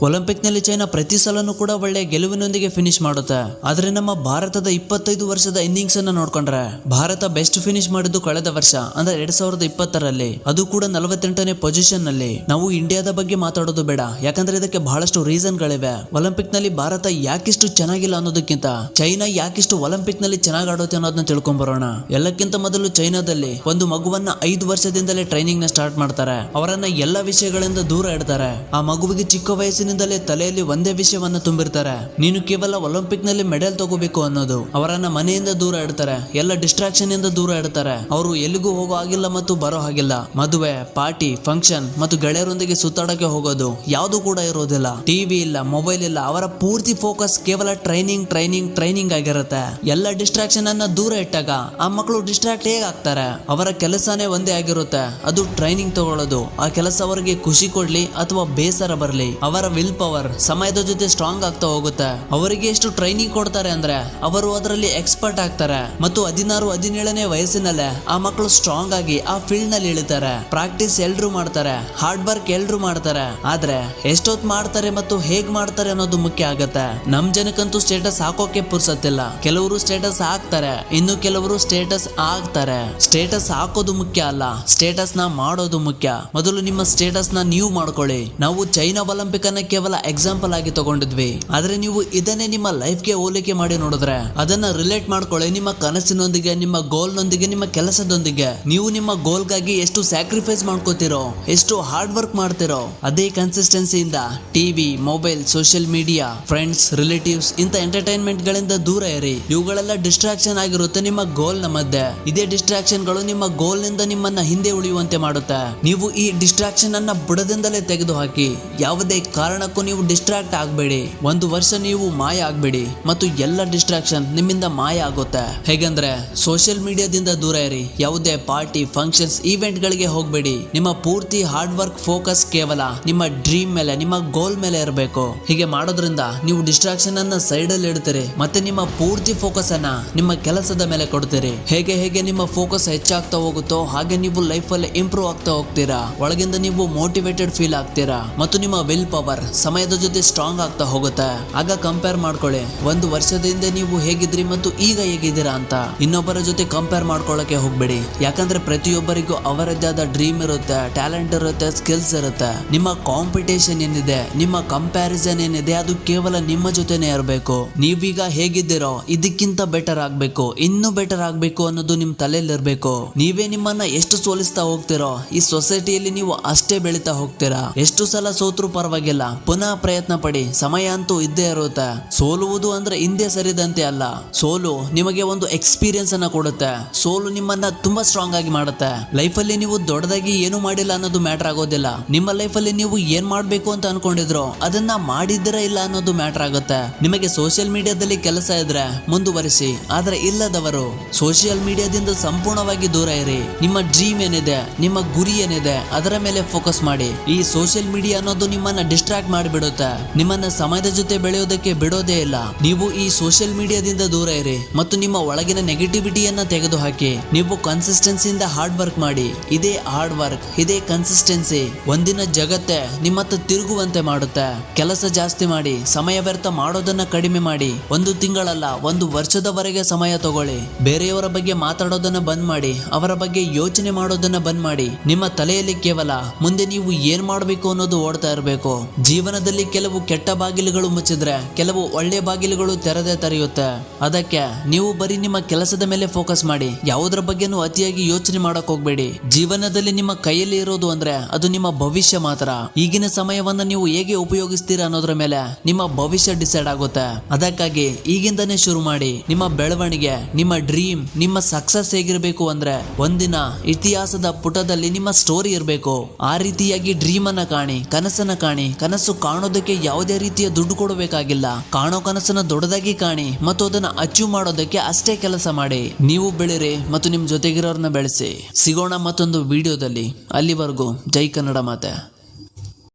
Olympic ನಲ್ಲಿ China ಪ್ರತಿ ಸಲನೂ ಕೂಡ ಒಳ್ಳೆ ಗೆಲುವಿನೊಂದಿಗೆ ಫಿನಿಶ್ ಮಾಡುತ್ತೆ. ಆದ್ರೆ ನಮ್ಮ ಭಾರತದ 25 ವರ್ಷದ ಇನ್ನಿಂಗ್ಸ್ ಅನ್ನ ನೋಡ್ಕೊಂಡ್ರೆ ಭಾರತ ಬೆಸ್ಟ್ ಫಿನಿಶ್ ಮಾಡಿದ್ದು ಕಳೆದ ವರ್ಷ ಅಂದ್ರೆ 2020ರಲ್ಲಿ, ಅದು ಕೂಡ 48ನೇ ಪೊಸಿಷನ್ ನಲ್ಲಿ. ನಾವು ಇಂಡಿಯಾದ ಬಗ್ಗೆ ಮಾತಾಡೋದು ಬೇಡ, ಯಾಕಂದ್ರೆ ಇದಕ್ಕೆ ಬಹಳಷ್ಟು ರೀಸನ್ ಗಳಿವೆ. ಒಲಿಂಪಿಕ್ ನಲ್ಲಿ ಭಾರತ ಯಾಕಿಷ್ಟು ಚೆನ್ನಾಗಿಲ್ಲ ಅನ್ನೋದಕ್ಕಿಂತ ಚೈನಾ ಯಾಕಿಷ್ಟು ಒಲಿಂಪಿಕ್ ನಲ್ಲಿ ಚೆನ್ನಾಗಿ ಆಡುತ್ತೆ ಅನ್ನೋದನ್ನ ತಿಳ್ಕೊಂಡ್ ಬರೋಣ. ಎಲ್ಲಕ್ಕಿಂತ ಮೊದಲು ಚೈನಾದಲ್ಲಿ ಒಂದು ಮಗುವನ್ನ 5 ವರ್ಷದಿಂದಲೇ ಟ್ರೈನಿಂಗ್ ನ ಸ್ಟಾರ್ಟ್ ಮಾಡ್ತಾರೆ. ಅವರನ್ನ ಎಲ್ಲ ವಿಷಯಗಳಿಂದ ದೂರ ಇಡ್ತಾರೆ. ಆ ಮಗುವಿಗೆ ಚಿಕ್ಕ ವಯಸ್ಸಿನಿಂದಲೇ ತಲೆಯಲ್ಲಿ ಒಂದೇ ವಿಷಯವನ್ನ ತುಂಬಿರ್ತಾರೆ, ನೀನು ಕೇವಲ ಒಲಿಂಪಿಕ್ ನಲ್ಲಿ ಮೆಡಲ್ ತಗೋಬೇಕು ಅನ್ನೋದು. ಅವರನ್ನ ಮನೆಯಿಂದ ದೂರ ಇಡ್ತಾರೆ, ಎಲ್ಲ ಡಿಸ್ಟ್ರಾಕ್ಷನ್ ಇಂದ ದೂರ ಇಡ್ತಾರೆ. ಅವರು ಎಲ್ಲಿಗೂ ಹೋಗೋ ಆಗಿಲ್ಲ ಮತ್ತು ಬರೋ ಹಾಗಿಲ್ಲ. ಮದುವೆ, ಪಾರ್ಟಿ, ಫಂಕ್ಷನ್ ಮತ್ತು ಗೆಳೆಯರೊಂದಿಗೆ ಸುತ್ತಾಡಕ್ಕೆ ಹೋಗೋದು ಯಾವುದು ಕೂಡ ಇರೋದಿಲ್ಲ. ಟಿವಿ ಇಲ್ಲ, ಮೊಬೈಲ್ ಇಲ್ಲ. ಅವರ ಪೂರ್ತಿ ಫೋಕಸ್ ಕೇವಲ ಟ್ರೈನಿಂಗ್ ಟ್ರೈನಿಂಗ್ ಟ್ರೈನಿಂಗ್ ಆಗಿರುತ್ತೆ. ಎಲ್ಲ ಡಿಸ್ಟ್ರಾಕ್ಷನ್ ಅನ್ನ ದೂರ ಇಟ್ಟಾಗ ಆ ಮಕ್ಕಳು ಡಿಸ್ಟ್ರಾಕ್ಟ್ ಹೇಗೆ ಆಗ್ತಾರೆ? ಅವರ ಕೆಲಸನೇ ಒಂದೇ ಆಗಿರುತ್ತೆ, ಅದು ಟ್ರೈನಿಂಗ್ ತಗೊಳ್ಳೋದು. ಆ ಕೆಲಸ ಅವರಿಗೆ ಖುಷಿ ಕೊಡ್ಲಿ ಅಥವಾ ಬೇಸರ ಬರಲಿ, ಅವರ ವಿಲ್ ಪವರ್ ಸಮಯದ ಜೊತೆ ಸ್ಟ್ರಾಂಗ್ ಆಗ್ತಾ ಹೋಗುತ್ತೆ. ಅವರಿಗೆ ಎಷ್ಟು ಟ್ರೈನಿಂಗ್ ಕೊಡ್ತಾರೆ ಅಂದ್ರೆ ಅವರು ಅದರಲ್ಲಿ ಎಕ್ಸ್ಪರ್ಟ್ ಆಗ್ತಾರೆ. ಮತ್ತು 16-17ನೇ ವಯಸ್ಸಿನಲ್ಲೇ ಆ ಮಕ್ಕಳು ಸ್ಟ್ರಾಂಗ್ ಆಗಿ ಆ ಫೀಲ್ಡ್ ನಲ್ಲಿ ಇಳಿತಾರೆ. ಪ್ರಾಕ್ಟೀಸ್ ಎಲ್ರು ಮಾಡ್ತಾರೆ, ಹಾರ್ಡ್ ವರ್ಕ್ ಎಲ್ರು ಮಾಡ್ತಾರೆ. ಆದ್ರೆ ಎಷ್ಟೊತ್ತು ಮಾಡ್ತಾರೆ ಮತ್ತು ಹೇಗ್ ಮಾಡ್ತಾರೆ ಅನ್ನೋದು ಮುಖ್ಯ ಆಗತ್ತೆ. ನಮ್ ಜನಕ್ಕಂತೂ ಸ್ಟೇಟಸ್ ಹಾಕೋಕೆ ಪುರ್ಸತ್ತಿಲ್ಲ. ಕೆಲವರು ಸ್ಟೇಟಸ್ ಹಾಕ್ತಾರೆ, ಇನ್ನು ಕೆಲವರು ಸ್ಟೇಟಸ್ ಆಗ್ತಾರೆ. ಸ್ಟೇಟಸ್ ಹಾಕೋದು ಮುಖ್ಯ ಅಲ್ಲ, ಸ್ಟೇಟಸ್ ನ ಮಾಡೋದು ಮುಖ್ಯ. ಮೊದಲು ನಿಮ್ಮ ಸ್ಟೇಟಸ್ ನ ನೀವು ಮಾಡ್ಕೊಳ್ಳಿ. ನಾವು ಚೈನಾ ಒಲಿಂಪಿಕ್ ಅನ್ನ ಕೇವಲ ಎಕ್ಸಾಂಪಲ್ ಆಗಿ ತಗೊಂಡಿದ್ವಿ, ಆದ್ರೆ ನೀವು ಇದನ್ನೇ ನಿಮ್ಮ ಲೈಫ್ ಗೆ ಹೋಲಿಕೆ ಮಾಡಿ ನೋಡಿದ್ರೆ ಅದನ್ನ ರಿಲೇಟ್ ಮಾಡ್ಕೊಳ್ಳಿ ನಿಮ್ಮ ಕನಸಿನೊಂದಿಗೆ, ನಿಮ್ಮ ಗೋಲ್ ನೊಂದಿಗೆ, ನಿಮ್ಮ ಕೆಲಸದೊಂದಿಗೆ. ನೀವು ನಿಮ್ಮ ಗೋಲ್ ಗಾಗಿ ಎಷ್ಟು ಸ್ಯಾಕ್ರಿಫೈಸ್ ಮಾಡ್ಕೋತಿರೋ, ಎಷ್ಟು ಹಾರ್ಡ್ ವರ್ಕ್ ಮಾಡ್ತಿರೋ, ಅದೇ ಕನ್ಸಿಸ್ಟೆನ್ಸಿಯಿಂದ TV, mobile, social media, friends, relatives ಇಂತ ಎಂಟರ್ಟೈನ್ಮೆಂಟ್ ಗಳಿಂದ ದೂರ ಇರಿ. ಇವುಗಳೆಲ್ಲ ಡಿಸ್ಟ್ರಾಕ್ಷನ್ ಆಗಿರುತ್ತೆ ನಿಮ್ಮ ಗೋಲ್ ನ ಮಧ್ಯೆ. ಇದೇ ಡಿಸ್ಟ್ರಾಕ್ಷನ್ ಗಳು ನಿಮ್ಮ ಗೋಲ್ ನಿಂದ ನಿಮ್ಮನ್ನ ಹಿಂದೆ ಉಳಿಯುವಂತೆ ಮಾಡುತ್ತೆ. ನೀವು ಈ ಡಿಸ್ಟ್ರಾಕ್ಷನ್ ಅನ್ನ ಬುಡದಿಂದಲೇ ತೆಗೆದು ಹಾಕಿ. ಯಾವುದೇ ಕಾರಣಕ್ಕೂ ನೀವು ಡಿಸ್ಟ್ರಾಕ್ಟ್ ಆಗಬೇಡಿ. ಒಂದು ವರ್ಷ ನೀವು ಮಾಯ ಆಗಬೇಡಿ ಮತ್ತು ಎಲ್ಲ ಡಿಸ್ಟ್ರಾಕ್ಷನ್ ನಿಮ್ಮಿಂದ ಮಾಯ ಆಗುತ್ತೆ. ಹೇಗಂದ್ರೆ ಸೋಷಿಯಲ್ ಮೀಡಿಯಾದಿಂದ ದೂರ ಇರಿ. ಯಾವುದೇ ಪಾರ್ಟಿ, ಫಂಕ್ಷನ್ಸ್, ಈವೆಂಟ್ ಗಳಿಗೆ ಹೋಗಬೇಡಿ. ನಿಮ್ಮ ಪೂರ್ತಿ ಹಾರ್ಡ್ ವರ್ಕ್ ಫೋಕಸ್ ಕೇವಲ ನಿಮ್ಮ ಡ್ರೀಮ್ ಮೇಲೆ, ನಿಮ್ಮ ಗೋಲ್ ಮೇಲೆ ಇರಬೇಕು. ಹೀಗೆ ಮಾಡೋದ್ರಿಂದ ನೀವು ಡಿಸ್ಟ್ರಾಕ್ಷನ್ ಅನ್ನ ಸೈಡ್ ಅಲ್ಲಿ ಇಡ್ತೀರಿ ಮತ್ತೆ ನಿಮ್ಮ ಪೂರ್ತಿ ಫೋಕಸ್ ಅನ್ನ ನಿಮ್ಮ ಕೆಲಸದ ಮೇಲೆ ಕೊಡ್ತೀರಿ. ಹೇಗೆ ಹೇಗೆ ನಿಮ್ಮ ಫೋಕಸ್ ಹೆಚ್ಚಾಗ್ತಾ ಹೋಗುತ್ತೋ ಹಾಗೆ ನೀವು ಲೈಫ್ ಅಲ್ಲಿ ಇಂಪ್ರೂವ್ ಆಗ್ತಾ ಹೋಗ್ತೀರಾ. ಒಳಗಿಂದ ನೀವು ಮೋಟಿವೇಟೆಡ್ ಫೀಲ್ ಆಗ್ತೀರಾ ಮತ್ತು ನಿಮ್ಮ ವಿಲ್ ಪವರ್ ಸಮಯದ ಜೊತೆ ಸ್ಟ್ರಾಂಗ್ ಆಗ್ತಾ ಹೋಗುತ್ತೆ. ಆಗ ಕಂಪೇರ್ ಮಾಡ್ಕೊಳ್ಳಿ, ಒಂದು ವರ್ಷದ ಹಿಂದೆ ನೀವು ಹೇಗಿದ್ರಿ ಮತ್ತು ಈಗ ಹೇಗಿದ್ದೀರಾ ಅಂತ. ಇನ್ನೊಬ್ಬರ ಜೊತೆ ಕಂಪೇರ್ ಮಾಡ್ಕೊಳ್ಳಕ್ಕೆ ಹೋಗ್ಬೇಡಿ, ಯಾಕಂದ್ರೆ ಪ್ರತಿಯೊಬ್ಬರಿಗೂ ಅವರದ್ದೇ ಆದ ಡ್ರೀಮ್ ಇರುತ್ತೆ, ಟ್ಯಾಲೆಂಟ್ ಇರುತ್ತೆ, ಸ್ಕಿಲ್ಸ್ ಇರುತ್ತೆ. ನಿಮ್ಮ ಕಾಂಪಿಟೇಷನ್ ಏನಿದೆ, ನಿಮ್ಮ ಕಂಪ್ಯಾರಿಸನ್ ಏನಿದೆ, ಅದು ಕೇವಲ ನಿಮ್ಮ ಜೊತೆನೆ ಇರಬೇಕು. ನೀವೀಗ ಹೇಗಿದ್ದೀರೋ ಇದಕ್ಕಿಂತ ಬೆಟರ್ ಆಗ್ಬೇಕು, ಇನ್ನೂ ಬೆಟರ್ ಆಗ್ಬೇಕು ಅನ್ನೋದು ನಿಮ್ ತಲೆಯಲ್ಲಿ ಇರ್ಬೇಕು. ನೀವೇ ನಿಮ್ಮನ್ನ ಎಷ್ಟು ಸೋಲಿಸ್ತಾ ಹೋಗ್ತಿರೋ ಈ ಸೊಸೈಟಿಯಲ್ಲಿ ನೀವು ಅಷ್ಟೇ ಬೆಳೀತಾ ಹೋಗ್ತೀರಾ. ಎಷ್ಟು ಸಲ ಸೋತ್ರು ಪರವಾಗಿಲ್ಲ, ಪುನಃ ಪ್ರಯತ್ನ ಪಡಿ. ಸಮಯ ಅಂತೂ ಇದ್ದೇ ಇರುತ್ತೆ. ಸೋಲುವುದು ಅಂದ್ರೆ ಹಿಂದೆ ಸರಿದಂತೆ ಅಲ್ಲ. ಸೋಲು ನಿಮಗೆ ಒಂದು ಎಕ್ಸ್ಪೀರಿಯನ್ಸ್ ಅನ್ನ ಕೊಡುತ್ತೆ. ಸೋಲು ನಿಮ್ಮನ್ನ ತುಂಬಾ ಸ್ಟ್ರಾಂಗ್ ಆಗಿ ಮಾಡುತ್ತೆ. ಲೈಫ್ ಅಲ್ಲಿ ನೀವು ದೊಡ್ಡದಾಗಿ ಏನು ಮಾಡಿಲ್ಲ ಅನ್ನೋದು ಮ್ಯಾಟರ್ ಆಗೋದಿಲ್ಲ. ನಿಮ್ಮ ಲೈಫ್ ಅಲ್ಲಿ ನೀವು ಏನ್ ಮಾಡ್ಬೇಕು ಅಂತ ಅನ್ಕೊಂಡಿದ್ರೋ ಅದನ್ನ ಮಾಡಿದ್ದೀರಾ ಇಲ್ಲ ಅನ್ನೋದು ಮ್ಯಾಟರ್ ಆಗುತ್ತೆ. ನಿಮಗೆ ಸೋಷಿಯಲ್ ಮೀಡಿಯಾದಲ್ಲಿ ಕೆಲಸ ಇದ್ರೆ ಮುಂದುವರಿಸಿ, ಆದ್ರೆ ಇಲ್ಲದವರು ಸೋಷಿಯಲ್ ಮೀಡಿಯಾದಿಂದ ಸಂಪೂರ್ಣವಾಗಿ ದೂರ ಇರಿ. ನಿಮ್ಮ ಡ್ರೀಮ್ ಏನಿದೆ, ನಿಮ್ಮ ಗುರಿ ಏನಿದೆ, ಅದರ ಮೇಲೆ ಫೋಕಸ್ ಮಾಡಿ. ಈ ಸೋಷಿಯಲ್ ಮೀಡಿಯಾ ಅನ್ನೋದು ನಿಮ್ಮನ್ನ ಡಿಸ್ಟ್ರಾಕ್ಟ್ ಮಾಡಿಬಿಡುತ್ತೆ, ನಿಮ್ಮನ್ನ ಸಮಯದ ಜೊತೆ ಬೆಳೆಯೋದಕ್ಕೆ ಬಿಡೋದೇ ಇಲ್ಲ. ನೀವು ಈ ಸೋಷಿಯಲ್ ಮೀಡಿಯಾದಿಂದ ದೂರ ಇರಿ ಮತ್ತು ನಿಮ್ಮ ಒಳಗಿನ ನೆಗೆಟಿವಿಟಿಯನ್ನ ತೆಗೆದು ಹಾಕಿ. ನೀವು ಕನ್ಸಿಸ್ಟೆನ್ಸಿಯಿಂದ ಹಾರ್ಡ್ ವರ್ಕ್ ಮಾಡಿ. ಇದೇ ಹಾರ್ಡ್ ವರ್ಕ್, ಇದೇ ಕನ್ಸಿಸ್ಟೆನ್ಸಿ ಒಂದಿನ ಜಗತ್ತೇ ನಿಮ್ಮತ್ತ ತಿರುಗುವಂತೆ ಮಾಡುತ್ತೆ. ಕೆಲಸ ಜಾಸ್ತಿ ಮಾಡಿ, ಸಮಯ ವ್ಯರ್ಥ ಮಾಡೋದನ್ನ ಕಡಿಮೆ ಮಾಡಿ. 1 ತಿಂಗಳಲ್ಲ, 1 ವರ್ಷದವರೆಗೆ ಸಮಯ ತಗೊಳ್ಳಿ. ಬೇರೆಯವರ ಬಗ್ಗೆ ಮಾತಾಡೋದನ್ನ ಬಂದ್ ಮಾಡಿ, ಅವರ ಬಗ್ಗೆ ಯೋಚನೆ ಮಾಡೋದನ್ನ ಬಂದ್ ಮಾಡಿ. ನಿಮ್ಮ ತಲೆಯಲ್ಲಿ ಕೇವಲ ಮುಂದೆ ನೀವು ಏನ್ ಮಾಡಬೇಕು ಅನ್ನೋದು ಓಡ್ತಾ ಇರಬೇಕು. ಜೀವನದಲ್ಲಿ ಕೆಲವು ಕೆಟ್ಟ ಬಾಗಿಲುಗಳು ಮುಚ್ಚಿದ್ರೆ ಕೆಲವು ಒಳ್ಳೆ ಬಾಗಿಲುಗಳು ತೆರೆಯುತ್ತೆ. ಅದಕ್ಕೆ ನೀವು ಬರೀ ನಿಮ್ಮ ಕೆಲಸದ ಮೇಲೆ ಫೋಕಸ್ ಮಾಡಿ. ಯಾವುದರ ಬಗ್ಗೆನೂ ಅತಿಯಾಗಿ ಯೋಚನೆ ಮಾಡಕ್ ಹೋಗ್ಬೇಡಿ. ಜೀವನದಲ್ಲಿ ನಿಮ್ಮ ಕೈಯಲ್ಲಿ ಇರೋದು ಅಂದ್ರೆ ಅದು ನಿಮ್ಮ ಭವಿಷ್ಯ ಮಾತ್ರ. ಈಗಿನ ಸಮಯವನ್ನ ನೀವು ಹೇಗೆ ಉಪಯೋಗಿಸ್ತೀರಾ ಅನ್ನೋದ್ರ ಮೇಲೆ ನಿಮ್ಮ ಭವಿಷ್ಯ ಡಿಸೈಡ್ ಆಗುತ್ತೆ. ಅದಕ್ಕಾಗಿ ಈಗಿಂದನೇ ಶುರು ಮಾಡಿ. ನಿಮ್ಮ ಬೆಳವಣಿಗೆ, ನಿಮ್ಮ ಡ್ರೀಮ್, ನಿಮ್ಮ ಸಕ್ಸಸ್ ಹೇಗಿರ್ಬೇಕು ಅಂದ್ರೆ ಒಂದಿನ ಇತಿಹಾಸದ ಪುಟದಲ್ಲಿ ನಿಮ್ಮ ಸ್ಟೋರಿ ಇರಬೇಕು. ಆ ರೀತಿಯಾಗಿ ಡ್ರೀಮ್ ಅನ್ನ ಕಾಣಿ, ಕನಸನ್ನ ಕಾಣಿ. ಕನಸು ಕಾಣೋದಕ್ಕೆ ಯಾವುದೇ ರೀತಿಯ ದುಡ್ಡು ಕೊಡಬೇಕಾಗಿಲ್ಲ. ಕಾಣೋ ಕನಸನ್ನ ದೊಡ್ಡದಾಗಿ ಕಾಣಿ ಮತ್ತು ಅದನ್ನ ಅಚೀವ್ ಮಾಡೋದಕ್ಕೆ ಅಷ್ಟೇ ಕೆಲಸ ಮಾಡಿ. ನೀವು ಬೆಳಿರಿ ಮತ್ತು ನಿಮ್ ಜೊತೆಗಿರೋರ್ನ ಬೆಳೆಸಿ. ಸಿಗೋಣ ಮತ್ತೊಂದು ವಿಡಿಯೋದಲ್ಲಿ. ಅಲ್ಲಿವರೆಗೂ ಜೈ ಕನ್ನಡ ಮಾತೆ.